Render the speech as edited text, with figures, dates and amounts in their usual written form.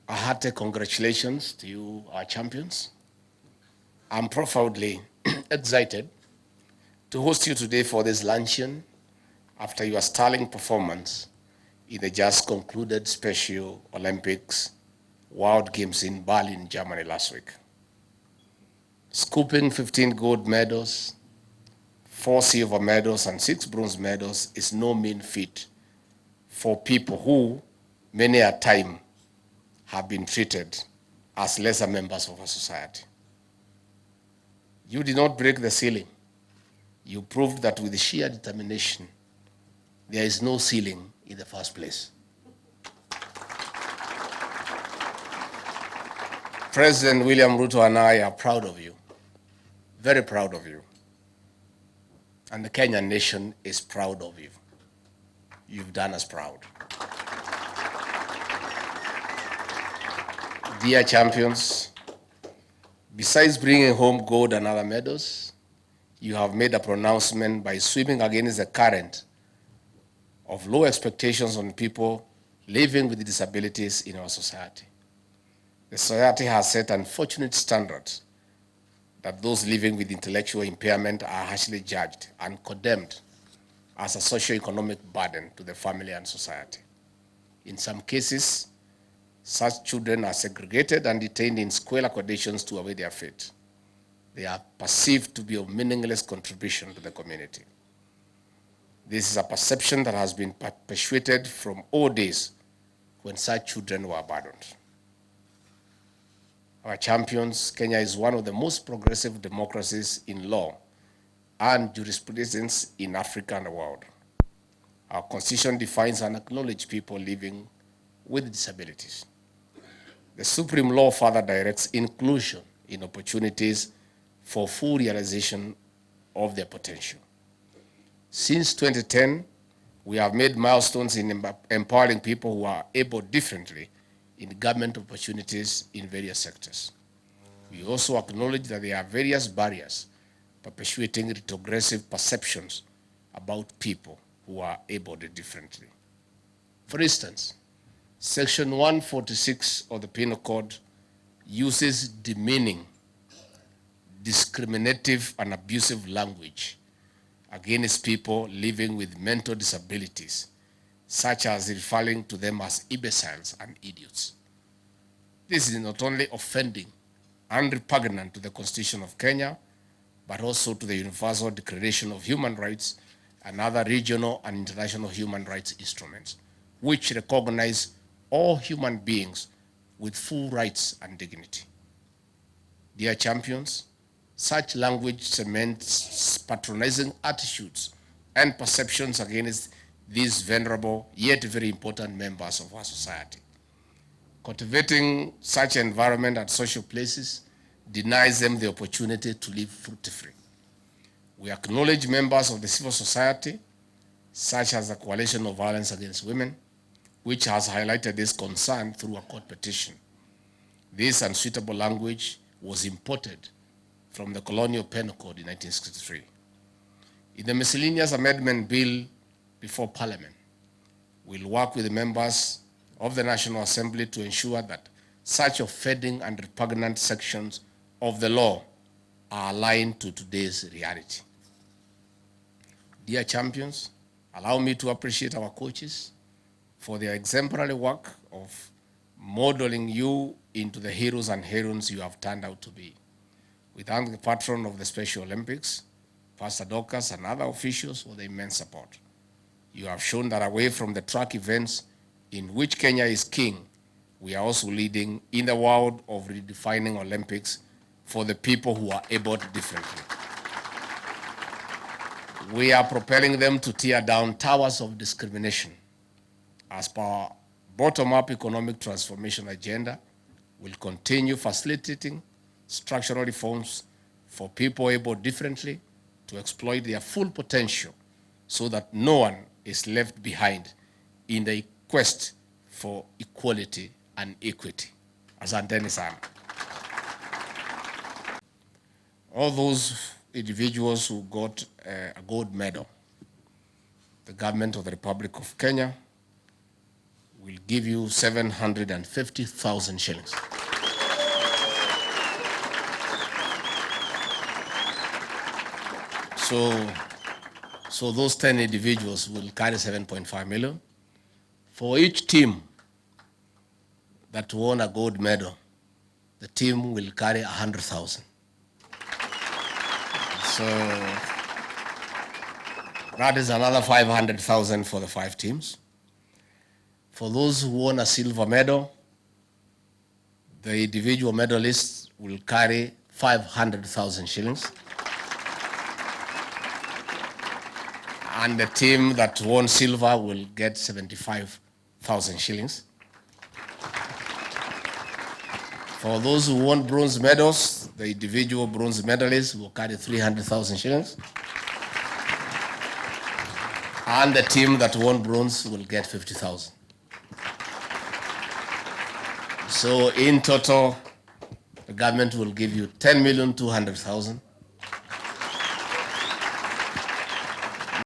A hearty congratulations to you, our champions. I'm profoundly excited to host you today for this luncheon after your sterling performance in the just concluded Special Olympics World Games in Berlin, Germany last week. Scooping 15 gold medals, 4 silver medals, and 6 bronze medals is no mean feat for people who, many a time, have been treated as lesser members of our society. You did not break the ceiling. You proved that with sheer determination, there is no ceiling in the first place. President William Ruto and I are proud of you, very proud of you. And the Kenyan nation is proud of you. You've done us proud. Dear champions, besides bringing home gold and other medals, you have made a pronouncement by swimming against the current of low expectations on people living with disabilities in our society. The society has set unfortunate standards that those living with intellectual impairment are harshly judged and condemned as a socio-economic burden to the family and society. In some cases, such children are segregated and detained in squalor conditions to await their fate. They are perceived to be of meaningless contribution to the community. This is a perception that has been perpetuated from old days when such children were abandoned. Our champions, Kenya is one of the most progressive democracies in law and jurisprudence in Africa and the world. Our constitution defines and acknowledges people living with disabilities. The supreme law further directs inclusion in opportunities for full realization of their potential. Since 2010, we have made milestones in empowering people who are able differently in government opportunities in various sectors. We also acknowledge that there are various barriers perpetuating retrogressive perceptions about people who are able differently. For instance, Section 146 of the Penal Code uses demeaning, discriminative, and abusive language against people living with mental disabilities, such as referring to them as imbeciles and idiots. This is not only offending and repugnant to the Constitution of Kenya, but also to the Universal Declaration of Human Rights and other regional and international human rights instruments, which recognize all human beings with full rights and dignity. Dear champions, such language cements patronizing attitudes and perceptions against these venerable yet very important members of our society. Cultivating such environment at social places denies them the opportunity to live fruitfully. We acknowledge members of the civil society, such as the Coalition of Violence Against Women, which has highlighted this concern through a court petition. This unsuitable language was imported from the Colonial Penal Code in 1963. In the miscellaneous amendment bill before Parliament, we'll work with the members of the National Assembly to ensure that such offending and repugnant sections of the law are aligned to today's reality. Dear champions, allow me to appreciate our coaches for their exemplary work of modeling you into the heroes and heroines you have turned out to be. We thank the patron of the Special Olympics, Pastor Dorcas, and other officials for the immense support. You have shown that away from the track events in which Kenya is king, we are also leading in the world of redefining Olympics for the people who are able differently. We are propelling them to tear down towers of discrimination. As per our bottom-up economic transformation agenda, we'll continue facilitating structural reforms for people able differently to exploit their full potential so that no one is left behind in the quest for equality and equity. Asanteni sana. All those individuals who got a gold medal, the government of the Republic of Kenya will give you 750,000 shillings. So those 10 individuals will carry 7.5 million. For each team that won a gold medal, the team will carry 100,000. So that is another 500,000 for the 5 teams. For those who won a silver medal, the individual medalists will carry 500,000 shillings. And the team that won silver will get 75,000 shillings. For those who won bronze medals, the individual bronze medalists will carry 300,000 shillings. And the team that won bronze will get 50,000. So in total, the government will give you 10,200,000